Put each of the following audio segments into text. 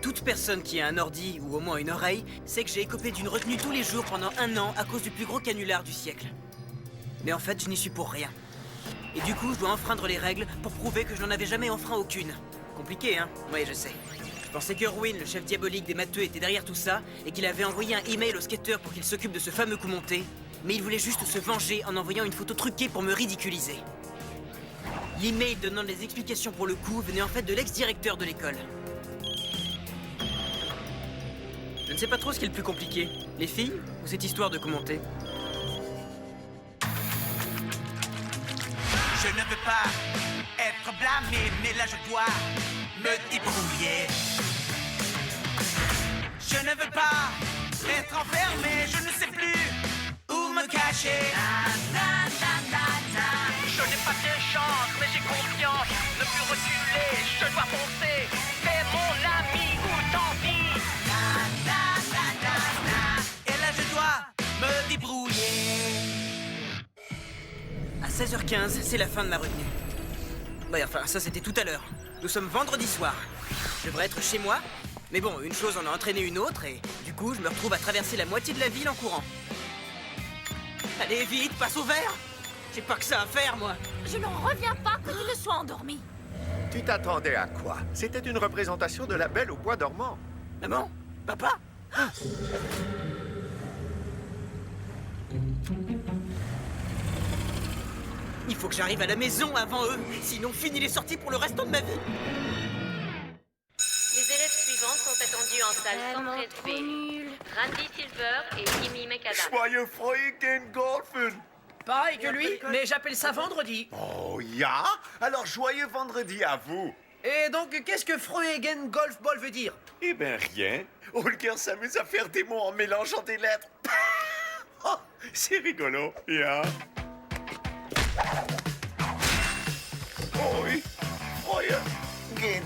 toute personne qui a un ordi ou au moins une oreille sait que j'ai écopé d'une retenue tous les jours pendant 1 an à cause du plus gros canular du siècle. Mais en fait, je n'y suis pour rien. Et du coup, je dois enfreindre les règles pour prouver que je n'en avais jamais enfreint aucune. Compliqué, hein? Oui, je sais. Je pensais que Erwin, le chef diabolique des matheux, était derrière tout ça et qu'il avait envoyé un email au skateur pour qu'il s'occupe de ce fameux coup monté. Mais il voulait juste se venger en envoyant une photo truquée pour me ridiculiser. L'email donnant des explications pour le coup venait en fait de l'ex-directeur de l'école. Je ne sais pas trop ce qui est le plus compliqué, les filles ou cette histoire de commenter. Je ne veux pas être blâmé, mais là je dois me débrouiller. Je ne veux pas être enfermé, je ne sais plus où me cacher. Je n'ai pas de chance, mais j'ai confiance. Ne plus reculer, je dois foncer. Fais mon ami ou tant pis. Et là je dois me débrouiller. À 16h15, c'est la fin de ma retenue. Ouais, enfin, ça c'était tout à l'heure. Nous sommes vendredi soir. Je devrais être chez moi, mais bon, une chose en a entraîné une autre, et du coup, je me retrouve à traverser la moitié de la ville en courant. Allez, vite, passe au vert! J'ai pas que ça à faire, moi! Je n'en reviens pas que tu te sois endormi. Tu t'attendais à quoi? C'était une représentation de la Belle au bois dormant. Maman? Papa? Il faut que j'arrive à la maison avant eux, sinon fini les sorties pour le restant de ma vie. Les élèves suivants sont attendus en salle 113B. Randy Silver et Jimmy McAdam. Joyeux Freuden Golfen! Pareil que lui, mais j'appelle ça vendredi. Oh, ya? Alors, joyeux vendredi à vous! Et donc, qu'est-ce que Freugen Golf Ball veut dire? Eh ben, rien. Holger s'amuse à faire des mots en mélangeant des lettres. Oh, c'est rigolo, ya? Oh oui, Freuden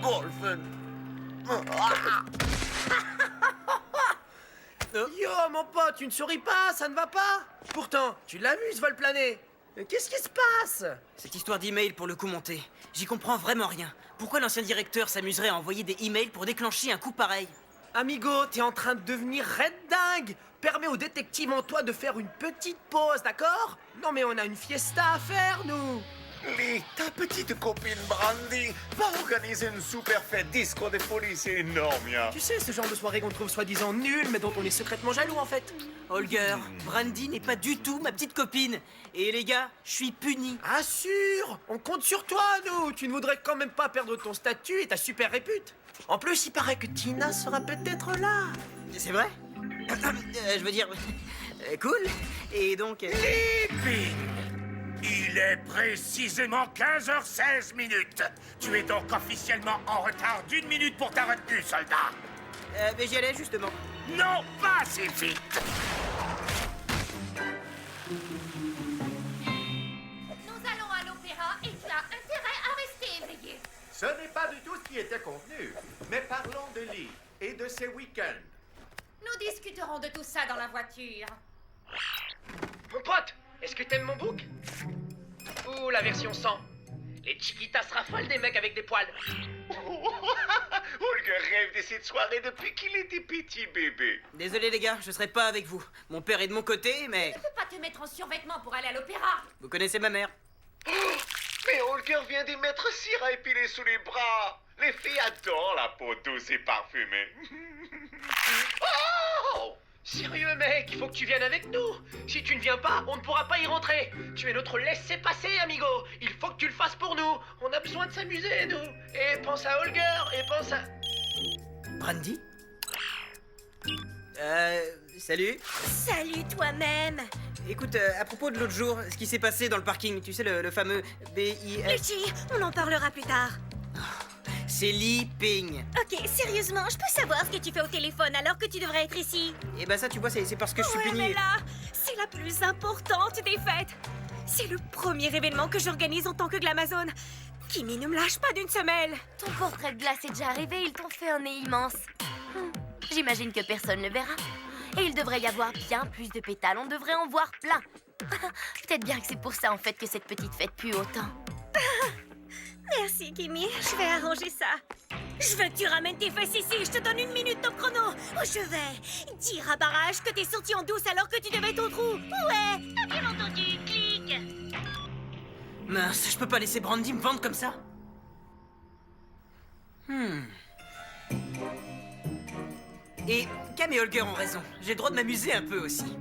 Golfen. Yo, mon pote, tu ne souris pas, ça ne va pas? Pourtant, tu l'as vu, ce vol plané. Qu'est-ce qui se passe? Cette histoire d'email pour le coup monté, j'y comprends vraiment rien. Pourquoi l'ancien directeur s'amuserait à envoyer des emails pour déclencher un coup pareil? Amigo, t'es en train de devenir red dingue. Permets au détective en toi de faire une petite pause, d'accord? Non mais on a une fiesta à faire, nous. Lee, ta petite copine Brandy va organiser une super fête disco de folie, c'est énorme, ya. Tu sais, ce genre de soirée qu'on trouve soi-disant nulle, mais dont on est secrètement jaloux, en fait. Holger, Brandy n'est pas du tout ma petite copine. Et les gars, je suis puni. Assure, on compte sur toi, nous. Tu ne voudrais quand même pas perdre ton statut et ta super répute. En plus, il paraît que Tina sera peut-être là. C'est vrai? Je veux dire... cool. Et donc... Leaping! Il est précisément 15h16 minutes. Tu es donc officiellement en retard d'1 minute pour ta retenue, soldat. mais j'y allais justement. Non, pas assez vite. Nous allons à l'opéra et tu as intérêt à rester éveillé. Ce n'est pas du tout ce qui était convenu. Mais parlons de Lee et de ses week-ends. Nous discuterons de tout ça dans la voiture. Mon pote, est-ce que t'aimes mon bouc? Ou la version 100? Les chiquitas raffolent des mecs avec des poils. Holger rêve de cette soirée depuis qu'il était petit bébé. Désolé les gars, je serai pas avec vous. Mon père est de mon côté, mais... Tu peux pas te mettre en survêtement pour aller à l'opéra. Vous connaissez ma mère. Mais Holger vient d'y mettre cire à épiler sous les bras. Les filles adorent la peau douce et parfumée. Oh! Sérieux, mec, il faut que tu viennes avec nous. Si tu ne viens pas, on ne pourra pas y rentrer. Tu es notre laissez-passer, amigo. Il faut que tu le fasses pour nous. On a besoin de s'amuser, nous. Et pense à Holger, et pense à... Brandy? Salut. Salut toi-même. Écoute, à propos de l'autre jour, ce qui s'est passé dans le parking, tu sais, le fameux BIS... Richie, on en parlera plus tard. C'est Lee Ping. Ok, sérieusement, je peux savoir ce que tu fais au téléphone alors que tu devrais être ici. Et bah ça, tu vois, c'est parce que je suis Ouais, puni. mais là, c'est la plus importante des fêtes. C'est le premier événement que j'organise en tant que glamazone. Kimi ne me lâche pas d'une semelle. Ton portrait de glace est déjà arrivé, ils t'ont fait un nez immense. J'imagine que personne ne verra. Et il devrait y avoir bien plus de pétales, on devrait en voir plein. Peut-être bien que c'est pour ça en fait que cette petite fête pue autant. Merci, Kimi. Je vais arranger ça. Je veux que tu ramènes tes fesses ici. Je te donne 1 minute de chrono. Ou je vais dire à Barrage que t'es sorti en douce alors que tu devais ton trou. Ouais. T'as bien entendu, clic. Mince, je peux pas laisser Brandy me vendre comme ça. Et Cam et Holger ont raison. J'ai le droit de m'amuser un peu aussi.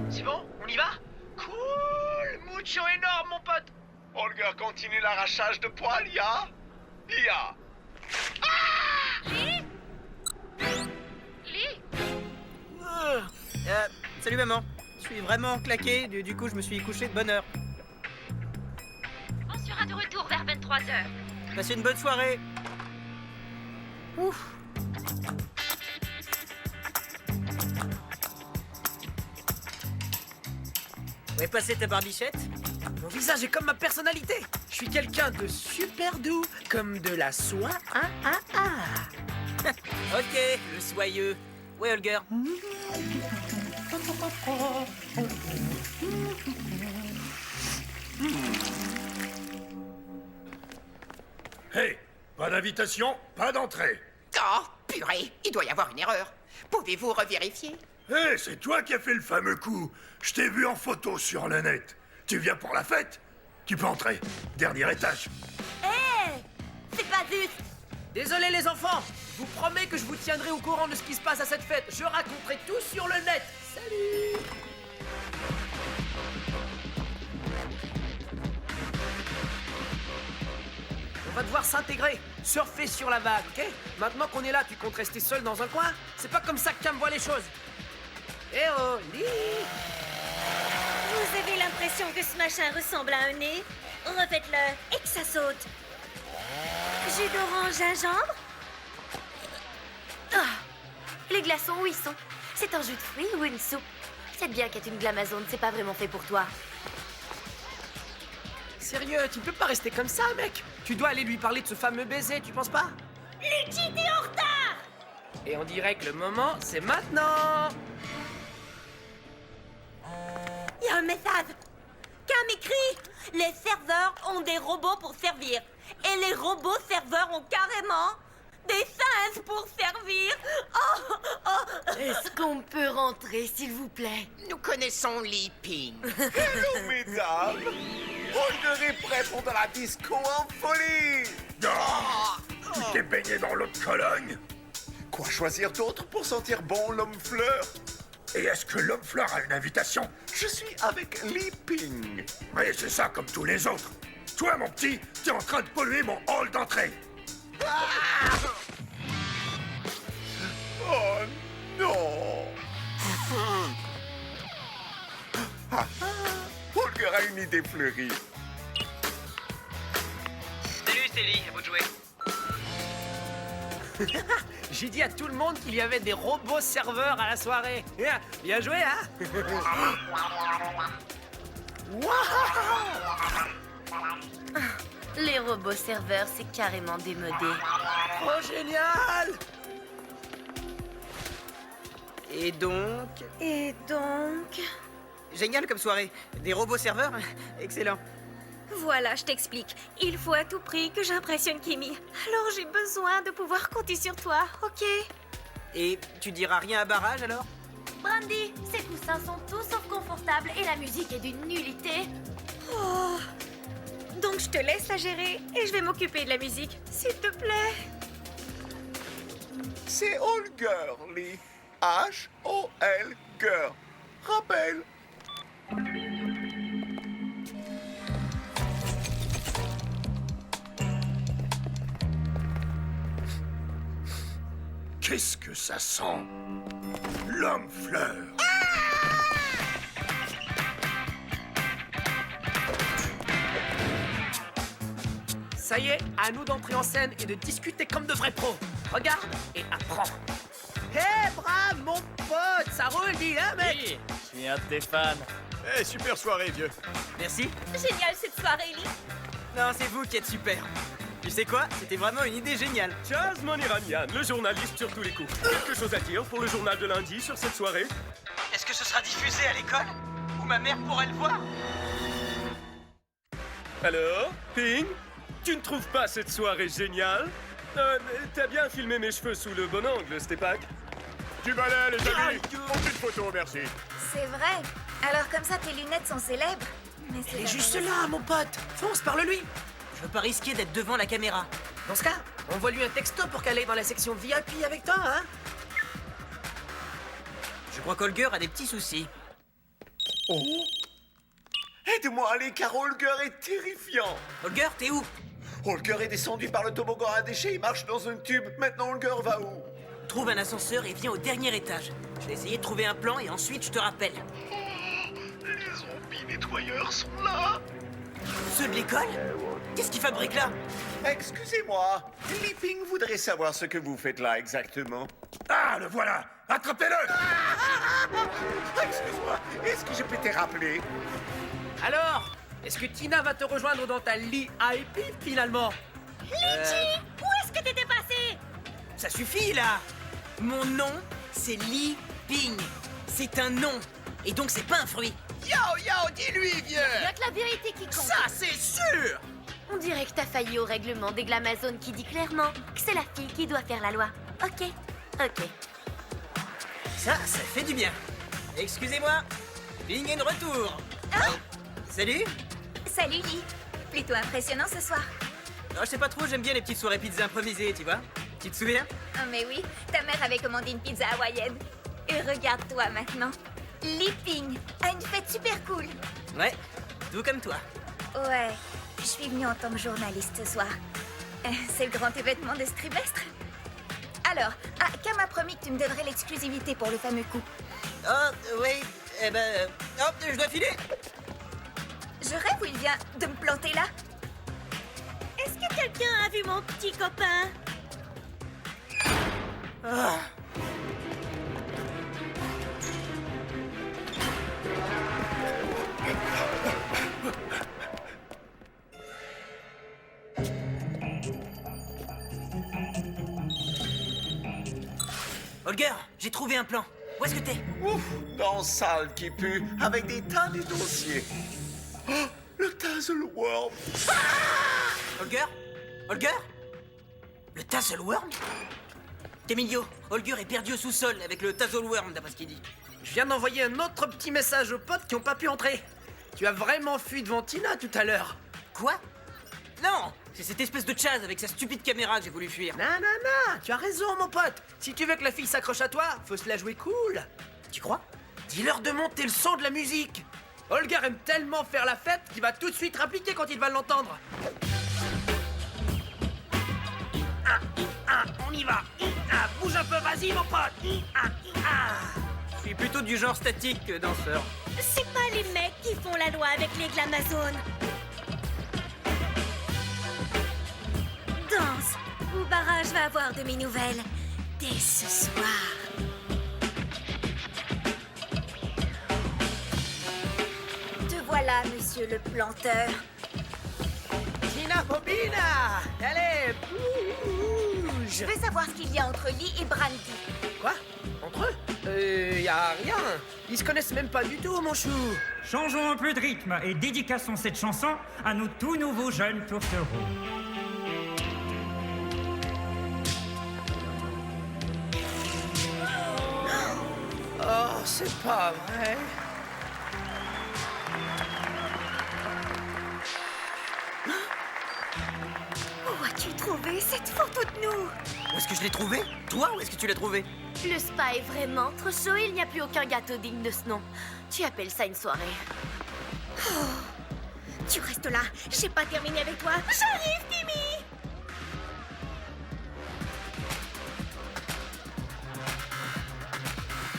C'est bon? On y va? Cool! Mucho énorme, mon pote! Holger continue l'arrachage de poils, ya? Lee? Salut maman. Je suis vraiment claqué, du coup je me suis couché de bonne heure. On sera de retour vers 23h. Passez une bonne soirée. Ouf. Où est passée ta barbichette? Mon visage est comme ma personnalité! Je suis quelqu'un de super doux, comme de la soie. Ok, le soyeux. Ouais, Holger. Hey, pas d'invitation, pas d'entrée. Oh, purée, il doit y avoir une erreur. Pouvez-vous revérifier? Hé, c'est toi qui as fait le fameux coup. Je t'ai vu en photo sur le net. Tu viens pour la fête? Tu peux entrer. Dernier étage. C'est pas juste. Désolé les enfants, je vous promets que je vous tiendrai au courant de ce qui se passe à cette fête. Je raconterai tout sur le net. Salut! On va devoir s'intégrer, surfer sur la vague, ok? Maintenant qu'on est là, tu comptes rester seul dans un coin? C'est pas comme ça que Cam voit les choses. Eh oh, Lee! Vous avez l'impression que ce machin ressemble à un nez? Refaites-le et que ça saute. Jus d'orange gingembre? Les glaçons, où ils sont? C'est un jus de fruits ou une soupe? C'est bien qu'être une glamazone, c'est pas vraiment fait pour toi. Sérieux, tu peux pas rester comme ça, mec? Tu dois aller lui parler de ce fameux baiser, tu penses pas? Luigi, t'es en retard! Et on dirait que le moment, c'est maintenant! Il y a un message. Cam écrit: les serveurs ont des robots pour servir. Et les robots serveurs ont carrément des singes pour servir. Est-ce qu'on peut rentrer, s'il vous plaît? Nous connaissons Lee Ping. Hello, mesdames! Holger est prêt pour de la disco en folie! Tu t'es baigné dans l'eau de Cologne? Quoi choisir d'autre pour sentir bon l'homme-fleur? Et est-ce que l'homme fleur a une invitation? Je suis avec Lee Ping. Oui, c'est ça comme tous les autres. Toi, mon petit, t'es en train de polluer mon hall d'entrée. Oh non! Holger a une idée fleurie. Salut, c'est Lee, à vous de jouer. J'ai dit à tout le monde qu'il y avait des robots serveurs à la soirée. Bien joué, hein? Les robots serveurs, c'est carrément démodé. Oh, génial! Et donc... Génial comme soirée. Des robots serveurs? Excellent. Voilà, je t'explique. Il faut à tout prix que j'impressionne Kimi. Alors j'ai besoin de pouvoir compter sur toi, ok? Et tu diras rien à Barrage alors? Brandy, ces coussins sont tout sauf confortables et la musique est d'une nullité. Oh. Donc je te laisse la gérer et je vais m'occuper de la musique, s'il te plaît. C'est Holger, Lee. H-O-L-Ger. Rappel. Qu'est-ce que ça sent? L'homme fleur. Ça y est, à nous d'entrer en scène et de discuter comme de vrais pros. Regarde et apprends. Hé, brave, mon pote, ça roule, dis, hein, mec? Oui, je suis un de tes fans. Eh, super soirée, vieux. Merci. Génial cette soirée, Lee. Non, c'est vous qui êtes super. Tu sais quoi? C'était vraiment une idée géniale. Jasmine Iranian, le journaliste sur tous les coups. Quelque chose à dire pour le journal de lundi sur cette soirée? Est-ce que ce sera diffusé à l'école? Ou ma mère pourrait le voir? Alors, Ping? Tu ne trouves pas cette soirée géniale? T'as bien filmé mes cheveux sous le bon angle, Stepak. Du balai, les amis. Aucune photo, merci. C'est vrai. Alors comme ça, tes lunettes sont célèbres. Mais c'est Il est la juste vérité. là, mon pote. Fonce, parle-lui. Je veux pas risquer d'être devant la caméra. Dans ce cas, envoie-lui un texto pour qu'elle aille dans la section VIP avec toi, hein? Je crois qu'Holger a des petits soucis. Oh! Aide-moi à aller, car Holger est terrifiant. Holger, t'es où? Holger est descendu par le toboggan à déchets, il marche dans un tube. Maintenant, Holger va où? Trouve un ascenseur et viens au dernier étage. Je vais essayer de trouver un plan et ensuite je te rappelle. Les zombies nettoyeurs sont là. Ceux de l'école? Qu'est-ce qu'ils fabriquent là? Excusez-moi, Leaping voudrait savoir ce que vous faites là exactement. Ah, le voilà! Attrapez-le! Excuse-moi, est-ce que je peux te rappeler? Alors, est-ce que Tina va te rejoindre dans ta lit IP finalement? Litchi, où est-ce que t'étais passé? Ça suffit là! Mon nom, c'est Li Ping. C'est un nom. Et donc c'est pas un fruit. Yo, dis-lui, vieux! Y'a que la vérité qui compte. Ça, c'est sûr! On dirait que t'as failli au règlement des Glamazones qui dit clairement que c'est la fille qui doit faire la loi. Ok. Ça fait du bien. Excusez-moi. Ping est de retour. Salut. Salut, Lee. Plutôt impressionnant ce soir. Oh, je sais pas trop, j'aime bien les petites soirées pizza improvisées, tu vois. Tu te souviens? Ah, mais oui, ta mère avait commandé une pizza hawaïenne. Et regarde-toi maintenant. Leaping a une fête super cool. Ouais, tout comme toi. Ouais, je suis venue en tant que journaliste ce soir. C'est le grand événement de ce trimestre. Alors, Cam m'a promis que tu me donnerais l'exclusivité pour le fameux coup. Oh, oui, hop, je dois filer. Je rêve où il vient de me planter là. Est-ce que quelqu'un a vu mon petit copain? Ah. Holger, j'ai trouvé un plan. Où est-ce que t'es? Ouf, dans salle qui pue, avec des tas de dossiers. Oh, le Tazelworm. Holger? Holger? Le Tazelworm? Emilio, Holger est perdu au sous-sol avec le Tazelworm, d'après ce qu'il dit. Je viens d'envoyer un autre petit message aux potes qui ont pas pu entrer. Tu as vraiment fui devant Tina tout à l'heure. Quoi? Non! C'est cette espèce de Chaz avec sa stupide caméra que j'ai voulu fuir. Non, tu as raison, mon pote. Si tu veux que la fille s'accroche à toi, faut se la jouer cool. Tu crois? Dis-leur de monter le son de la musique. Holger aime tellement faire la fête qu'il va tout de suite rappliquer quand il va l'entendre. On y va. Bouge un peu, vas-y, mon pote. Je suis plutôt du genre statique que danseur. C'est pas les mecs qui font la loi avec les Glamazones. Danse, ou Barrage va avoir de mes nouvelles dès ce soir. Te voilà, monsieur le planteur. Tina Bobina. Allez, bouge. Je veux savoir ce qu'il y a entre Lee et Brandy. Quoi? Entre eux? Y a rien. Ils se connaissent même pas du tout, mon chou. Changeons un peu de rythme et dédicaçons cette chanson à nos tout nouveaux jeunes tourtereaux. Oh, c'est pas vrai. Où as-tu trouvé cette photo de nous? Où est-ce que je l'ai trouvé? Toi, où est-ce que tu l'as trouvé? Le spa est vraiment trop chaud et il n'y a plus aucun gâteau digne de ce nom. Tu appelles ça une soirée? Tu restes là, j'ai pas terminé avec toi. J'arrive, Timmy!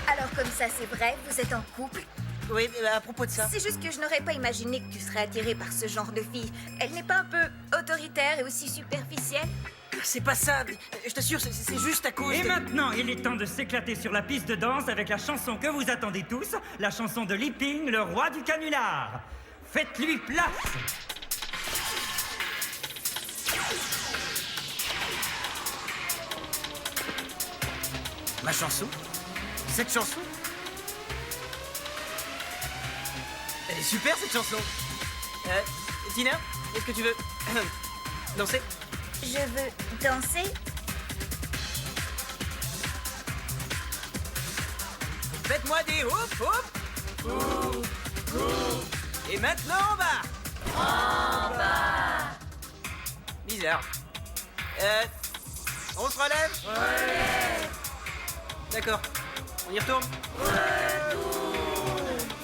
Alors comme ça, c'est vrai, vous êtes en couple? Oui, mais à propos de ça... C'est juste que je n'aurais pas imaginé que tu serais attiré par ce genre de fille. Elle n'est pas un peu autoritaire et aussi superficielle? C'est pas ça, je t'assure, c'est juste à cause Et de... maintenant, il est temps de s'éclater sur la piste de danse avec la chanson que vous attendez tous, la chanson de Leaping, le roi du canular. Faites-lui place! Ma chanson? Cette chanson? super cette chanson. Tina, est-ce que tu veux danser? Je veux danser. Faites-moi des hop hop. Et maintenant en bas. En bas. Bizarre. On se relève? D'accord. On y retourne?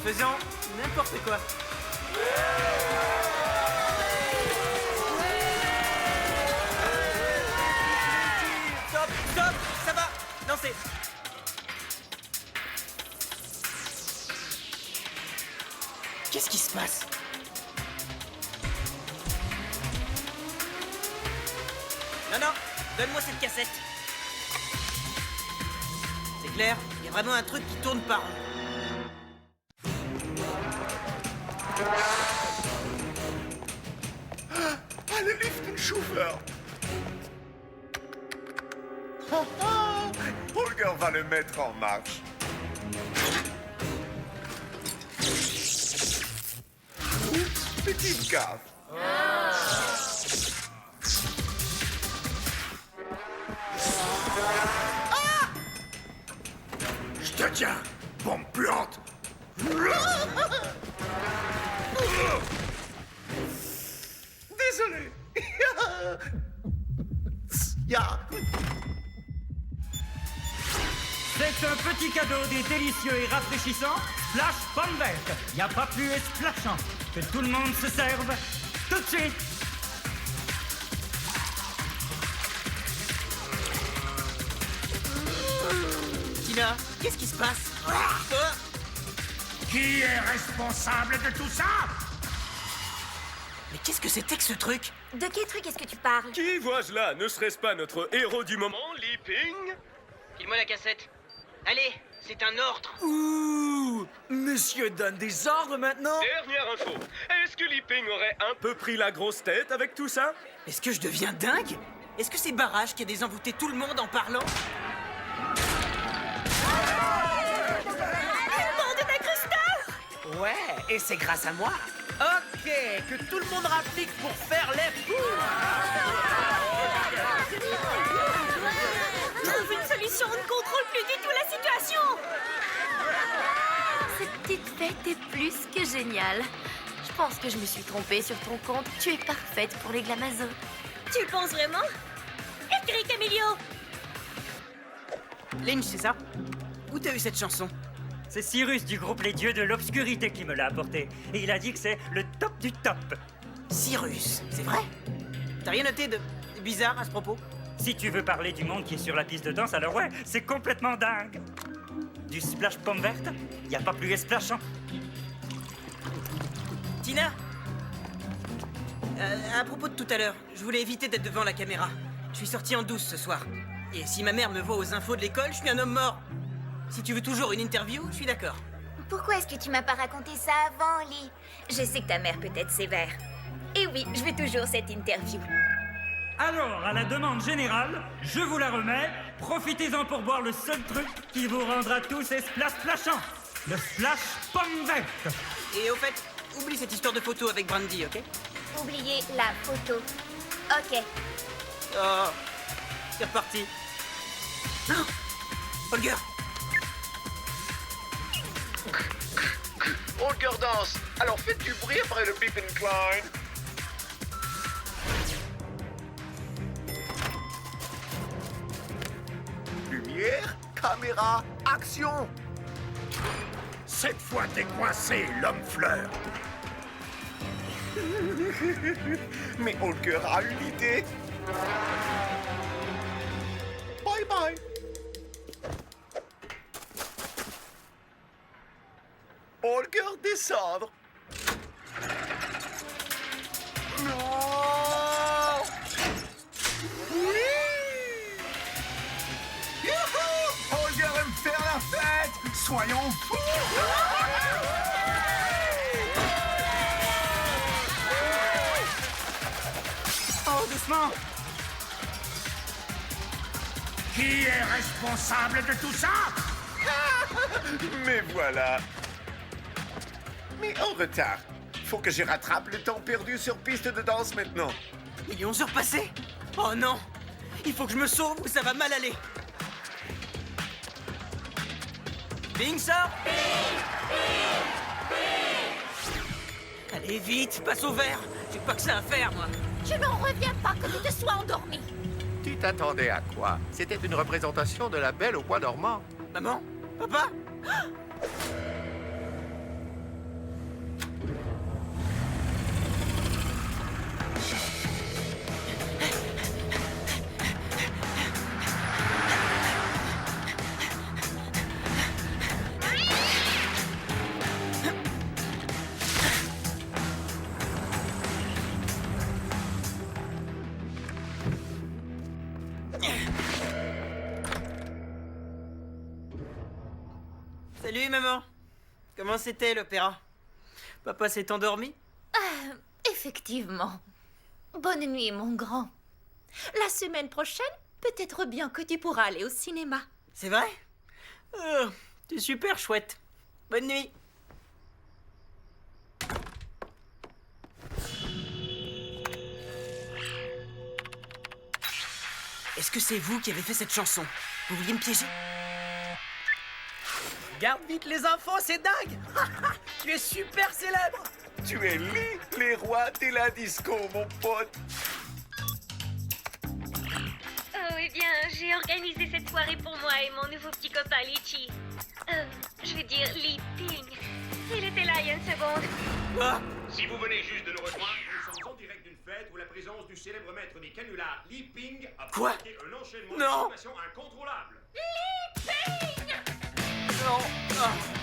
Faisant n'importe quoi. Stop, stop, ça va. Dansez. Qu'est-ce qui se passe? Non, donne-moi cette cassette. C'est clair, il y a vraiment un truc qui tourne par rond. Ah, le Liftenschuffer. Holger va le mettre en marche. Oups, petite gaffe. Je te tiens, bombe puante. Désolé. Ya. C'est un petit cadeau des délicieux et rafraîchissants Splash Pomme Verte. Y a pas plus splashant. Que tout le monde se serve tout de suite. Tina, qu'est-ce qui se passe? Qui est responsable de tout ça? Mais qu'est-ce que c'était que ce truc? De quel truc est-ce que tu parles? Qui vois-je là? Ne serait-ce pas notre héros du moment, Li Ping? File-moi la cassette. Allez, c'est un ordre. Ouh! Monsieur donne des ordres maintenant? Dernière info. Est-ce que Li Ping aurait un peu pris la grosse tête avec tout ça? Est-ce que je deviens dingue? Est-ce que c'est Barrage qui a désenvoûté tout le monde en parlant? Ouais, et c'est grâce à moi. Ok, que tout le monde rapplique pour faire les fous. Trouve une solution, on ne contrôle plus du tout la situation. Cette petite fête est plus que géniale. Je pense que je me suis trompée sur ton compte. Tu es parfaite pour les glamazos. Tu le penses vraiment? Écris, Camilio. Lynch, c'est ça? Où t'as eu cette chanson? C'est Cyrus du groupe Les Dieux de l'Obscurité qui me l'a apporté. Et il a dit que c'est le top du top. Cyrus, c'est vrai? T'as rien noté de bizarre à ce propos? Si tu veux parler du monde qui est sur la piste de danse, alors ouais, c'est complètement dingue. Du splash pomme verte, y a pas plus splashant. Tina? À propos de tout à l'heure, je voulais éviter d'être devant la caméra. Je suis sorti en douce ce soir. Et si ma mère me voit aux infos de l'école, je suis un homme mort. Si tu veux toujours une interview, je suis d'accord. Pourquoi est-ce que tu m'as pas raconté ça avant, Lee? Je sais que ta mère peut être sévère. Et oui, je veux toujours cette interview. Alors, à la demande générale, je vous la remets. Profitez-en pour boire le seul truc qui vous rendra tous splashants. Le splash pomme verte. Et au fait, oublie cette histoire de photo avec Brandy, ok? Oubliez la photo. Ok. Oh, c'est reparti. Non, Holger. Holger danse. Alors faites du bruit après le Pip and Climb. Lumière, caméra, action. Cette fois, t'es coincé, l'homme fleur. Mais Holger a une idée. Bye bye. Holger descendre. Non. Oui. Youhou. Holger aime faire la fête. Soyons fous. Oh, doucement. Qui est responsable de tout ça? Mais voilà. Mais est en retard. Faut que je rattrape le temps perdu sur piste de danse maintenant. Ils y ont surpassé? Oh non! Il faut que je me sauve ou ça va mal aller. Bing, sort! Allez, vite, passe au vert. J'ai pas que ça à faire, moi. Je n'en reviens pas que tu te sois endormi. Tu t'attendais à quoi? C'était une représentation de la Belle au bois dormant. Maman? Papa? Salut, maman. Comment c'était l'opéra? Papa s'est endormi? Effectivement. Bonne nuit, mon grand. La semaine prochaine, peut-être bien que tu pourras aller au cinéma. C'est vrai? Oh, c'est super chouette. Bonne nuit. Est-ce que c'est vous qui avez fait cette chanson? Vous vouliez me piéger? Garde vite les infos, c'est dingue! Tu es super célèbre! Tu es les rois de la disco, mon pote. Oh, eh bien, j'ai organisé cette soirée pour moi et mon nouveau petit copain Litchi. Je veux dire Li Ping. Il était là il y a une seconde. Ah. Si vous venez juste de nous rejoindre, nous sommes en direct d'une fête où la présence du célèbre maître des canulars, Li Ping, a Quoi? provoqué un enchaînement Non. de situations incontrôlables. Li Ping! Non. Ah.